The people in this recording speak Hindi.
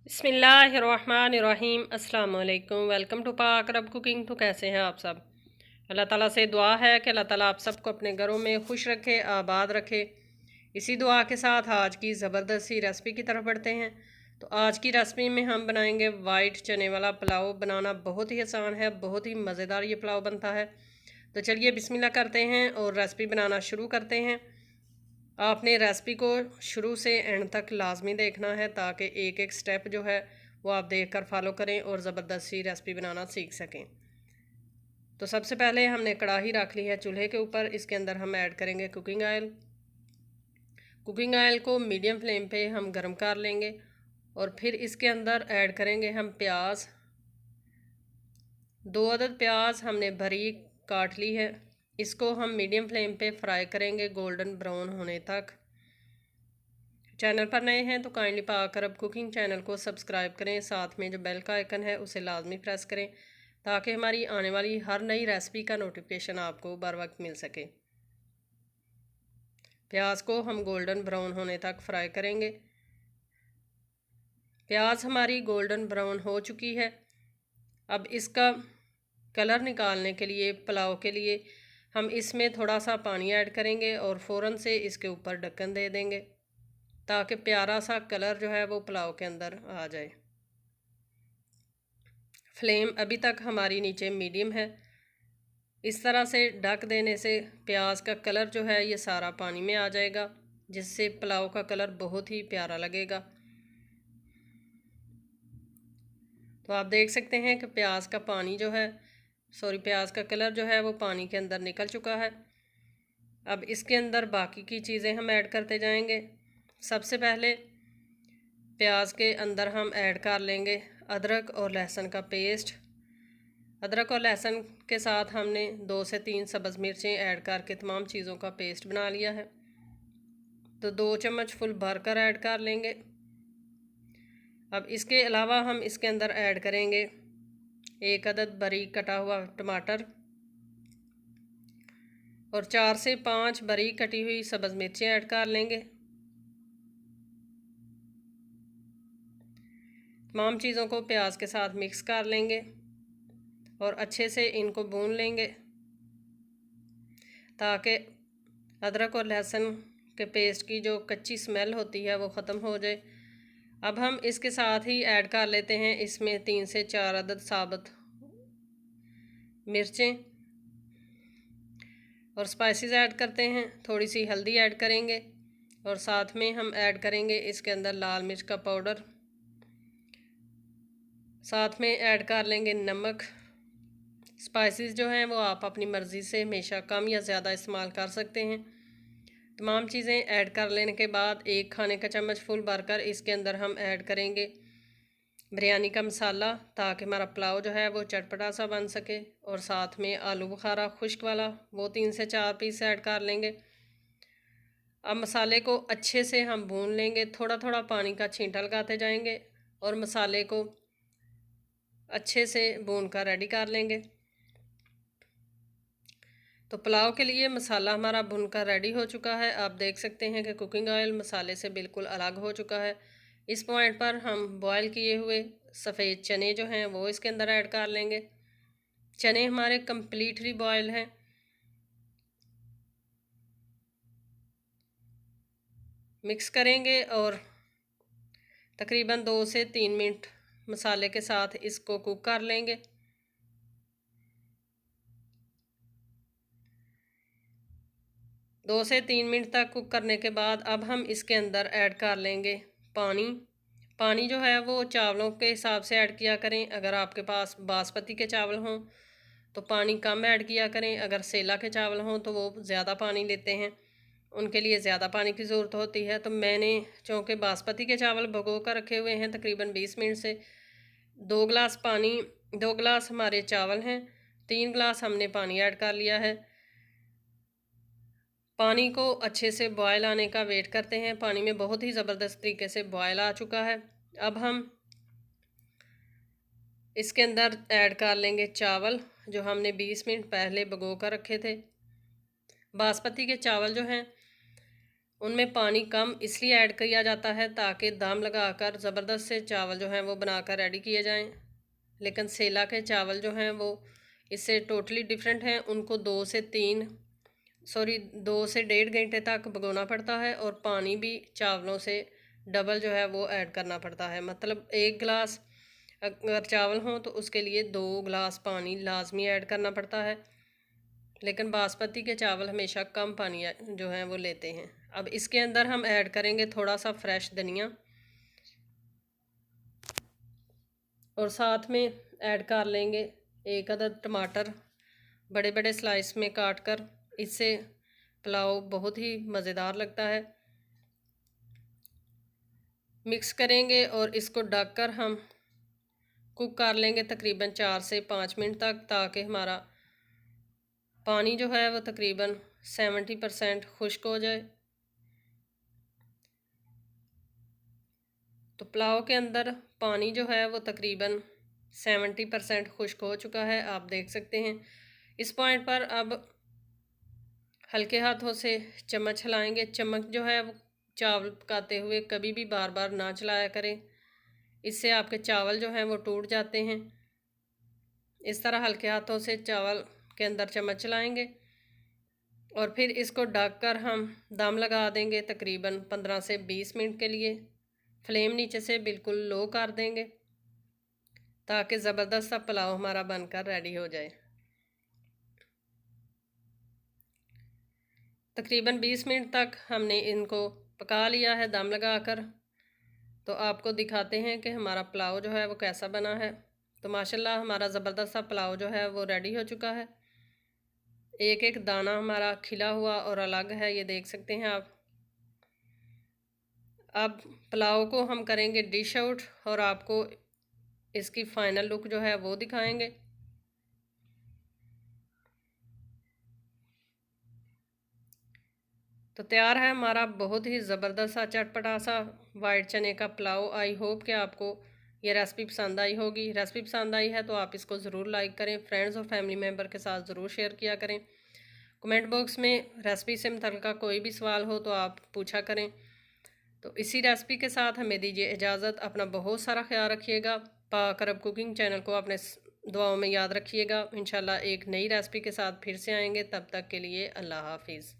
बिस्मिल्लाहिर्रहमानिर्रहीम अस्सलाम वालेकुम। वेलकम टू पाक रब कुकिंग। तो कैसे हैं आप सब? अल्लाह ताला से दुआ है कि अल्लाह ताला आप सबको अपने घरों में खुश रखे, आबाद रखे। इसी दुआ के साथ आज की ज़बरदस्त सी रेसिपी की तरफ बढ़ते हैं। तो आज की रेसिपी में हम बनाएंगे वाइट चने वाला पुलाव। बनाना बहुत ही आसान है, बहुत ही मज़ेदार ये पुलाव बनता है। तो चलिए बिस्मिल्लाह करते हैं और रेसिपी बनाना शुरू करते हैं। आपने रेसिपी को शुरू से एंड तक लाजमी देखना है ताकि एक एक स्टेप जो है वो आप देखकर फॉलो करें और ज़बरदस्त सी रेसिपी बनाना सीख सकें। तो सबसे पहले हमने कढ़ाई रख ली है चूल्हे के ऊपर। इसके अंदर हम ऐड करेंगे कुकिंग ऑयल। कुकिंग ऑयल को मीडियम फ्लेम पे हम गर्म कर लेंगे और फिर इसके अंदर ऐड करेंगे हम प्याज। 2 अदद प्याज हमने बारीक काट ली है। इसको हम मीडियम फ्लेम पे फ्राई करेंगे गोल्डन ब्राउन होने तक। चैनल पर नए हैं तो काइंडली पाक अरब कुकिंग चैनल को सब्सक्राइब करें, साथ में जो बेल का आइकन है उसे लाजमी प्रेस करें ताकि हमारी आने वाली हर नई रेसिपी का नोटिफिकेशन आपको बर वक्त मिल सके। प्याज को हम गोल्डन ब्राउन होने तक फ्राई करेंगे। प्याज हमारी गोल्डन ब्राउन हो चुकी है। अब इसका कलर निकालने के लिए, पुलाव के लिए, हम इसमें थोड़ा सा पानी ऐड करेंगे और फ़ौरन से इसके ऊपर ढक्कन दे देंगे ताकि प्यारा सा कलर जो है वो पुलाव के अंदर आ जाए। फ्लेम अभी तक हमारी नीचे मीडियम है। इस तरह से ढक देने से प्याज का कलर जो है ये सारा पानी में आ जाएगा, जिससे पुलाव का कलर बहुत ही प्यारा लगेगा। तो आप देख सकते हैं कि प्याज का पानी जो है, प्याज का कलर जो है वो पानी के अंदर निकल चुका है। अब इसके अंदर बाकी की चीज़ें हम ऐड करते जाएंगे। सबसे पहले प्याज के अंदर हम ऐड कर लेंगे अदरक और लहसुन का पेस्ट। अदरक और लहसुन के साथ हमने 2 से 3 सब्ज़ मिर्चें ऐड करके तमाम चीज़ों का पेस्ट बना लिया है। तो 2 चम्मच फुल भरकर ऐड कर लेंगे। अब इसके अलावा हम इसके अंदर ऐड करेंगे 1 अदद बारीक कटा हुआ टमाटर और 4 से 5 बारीक कटी हुई सब्ज़ मिर्चें ऐड कर लेंगे। तमाम चीज़ों को प्याज के साथ मिक्स कर लेंगे और अच्छे से इनको भून लेंगे ताकि अदरक और लहसुन के पेस्ट की जो कच्ची स्मेल होती है वो ख़त्म हो जाए। अब हम इसके साथ ही ऐड कर लेते हैं इसमें 3 से 4 अदद साबुत मिर्चें और स्पाइसेस ऐड करते हैं। थोड़ी सी हल्दी ऐड करेंगे और साथ में हम ऐड करेंगे इसके अंदर लाल मिर्च का पाउडर। साथ में ऐड कर लेंगे नमक। स्पाइसेस जो हैं वो आप अपनी मर्ज़ी से हमेशा कम या ज़्यादा इस्तेमाल कर सकते हैं। तमाम चीज़ें ऐड कर लेने के बाद 1 खाने का चम्मच फुल भरकर इसके अंदर हम ऐड करेंगे बिरयानी का मसाला ताकि हमारा पुलाव जो है वो चटपटा सा बन सके। और साथ में आलू बुखारा खुश्क वाला वो 3 से 4 पीस ऐड कर लेंगे। अब मसाले को अच्छे से हम भून लेंगे, थोड़ा थोड़ा पानी का छींटा लगाते जाएंगे और मसाले को अच्छे से भून कर रेडी कर लेंगे। तो पुलाव के लिए मसाला हमारा भुनकर रेडी हो चुका है। आप देख सकते हैं कि कुकिंग ऑयल मसाले से बिल्कुल अलग हो चुका है। इस पॉइंट पर हम बॉयल किए हुए सफ़ेद चने जो हैं वो इसके अंदर ऐड कर लेंगे। चने हमारे कम्प्लीटली बॉयल हैं। मिक्स करेंगे और तकरीबन 2 से 3 मिनट मसाले के साथ इसको कुक कर लेंगे। दो से 3 मिनट तक कुक करने के बाद अब हम इसके अंदर ऐड कर लेंगे पानी। पानी जो है वो चावलों के हिसाब से ऐड किया करें। अगर आपके पास बासमती के चावल हों तो पानी कम ऐड किया करें, अगर सेला के चावल हों तो वो ज़्यादा पानी लेते हैं, उनके लिए ज़्यादा पानी की ज़रूरत होती है। तो मैंने चूँकि बासमती के चावल भिगो कर रखे हुए हैं तकरीबन 20 मिनट से, 2 गिलास पानी, 2 गिलास हमारे चावल हैं, 3 गिलास हमने पानी ऐड कर लिया है। पानी को अच्छे से बॉयल आने का वेट करते हैं। पानी में बहुत ही ज़बरदस्त तरीके से बॉयल आ चुका है। अब हम इसके अंदर ऐड कर लेंगे चावल जो हमने 20 मिनट पहले भिगो कर रखे थे। बासमती के चावल जो हैं उनमें पानी कम इसलिए ऐड किया जाता है ताकि दम लगाकर ज़बरदस्त से चावल जो हैं वो बनाकर रेडी किए जाएं। लेकिन सेला के चावल जो हैं वो इससे टोटली डिफरेंट हैं। उनको 2 से 1.5 घंटे तक भिगोना पड़ता है और पानी भी चावलों से डबल जो है वो ऐड करना पड़ता है। मतलब 1 गिलास अगर चावल हों तो उसके लिए 2 गिलास पानी लाजमी ऐड करना पड़ता है। लेकिन बासमती के चावल हमेशा कम पानी जो है वो लेते हैं। अब इसके अंदर हम ऐड करेंगे थोड़ा सा फ्रेश धनिया और साथ में ऐड कर लेंगे 1 अदद टमाटर बड़े बड़े स्लाइस में काट कर। इससे पुलाव बहुत ही मज़ेदार लगता है। मिक्स करेंगे और इसको ढककर हम कुक कर लेंगे तकरीबन 4 से 5 मिनट तक, ताकि हमारा पानी जो है वो तकरीबन 70% खुश्क हो जाए। तो पुलाव के अंदर पानी जो है वो तकरीबन 70% खुश्क हो चुका है, आप देख सकते हैं। इस पॉइंट पर अब हल्के हाथों से चम्मच हिलाएंगे। चम्मच जो है वो चावल पकाते हुए कभी भी बार बार ना चलाया करें, इससे आपके चावल जो हैं वो टूट जाते हैं। इस तरह हल्के हाथों से चावल के अंदर चम्मच चलाएंगे और फिर इसको ढककर हम दम लगा देंगे तकरीबन 15 से 20 मिनट के लिए। फ्लेम नीचे से बिल्कुल लो कर देंगे ताकि ज़बरदस्त सा पुलाव हमारा बनकर रेडी हो जाए। तकरीबन 20 मिनट तक हमने इनको पका लिया है दम लगाकर। तो आपको दिखाते हैं कि हमारा पुलाव जो है वो कैसा बना है। तो माशाल्लाह हमारा ज़बरदस्त सा पुलाव जो है वो रेडी हो चुका है। एक एक दाना हमारा खिला हुआ और अलग है, ये देख सकते हैं आप। अब पुलाव को हम करेंगे डिश आउट और आपको इसकी फ़ाइनल लुक जो है वो दिखाएंगे। तो तैयार है हमारा बहुत ही ज़बरदस्त सा चटपटा सा वाइट चने का पुलाव। आई होप कि आपको ये रेसिपी पसंद आई होगी। रेसिपी पसंद आई है तो आप इसको ज़रूर लाइक करें, फ्रेंड्स और फैमिली मेम्बर के साथ ज़रूर शेयर किया करें। कमेंट बॉक्स में रेसिपी से मुतल्लिक़ कोई भी सवाल हो तो आप पूछा करें। तो इसी रेसिपी के साथ हमें दीजिए इजाज़त। अपना बहुत सारा ख्याल रखिएगा। पाक अरब कुकिंग चैनल को अपने दुआओं में याद रखिएगा। इंशाल्लाह एक नई रेसिपी के साथ फिर से आएंगे। तब तक के लिए अल्लाह हाफिज़।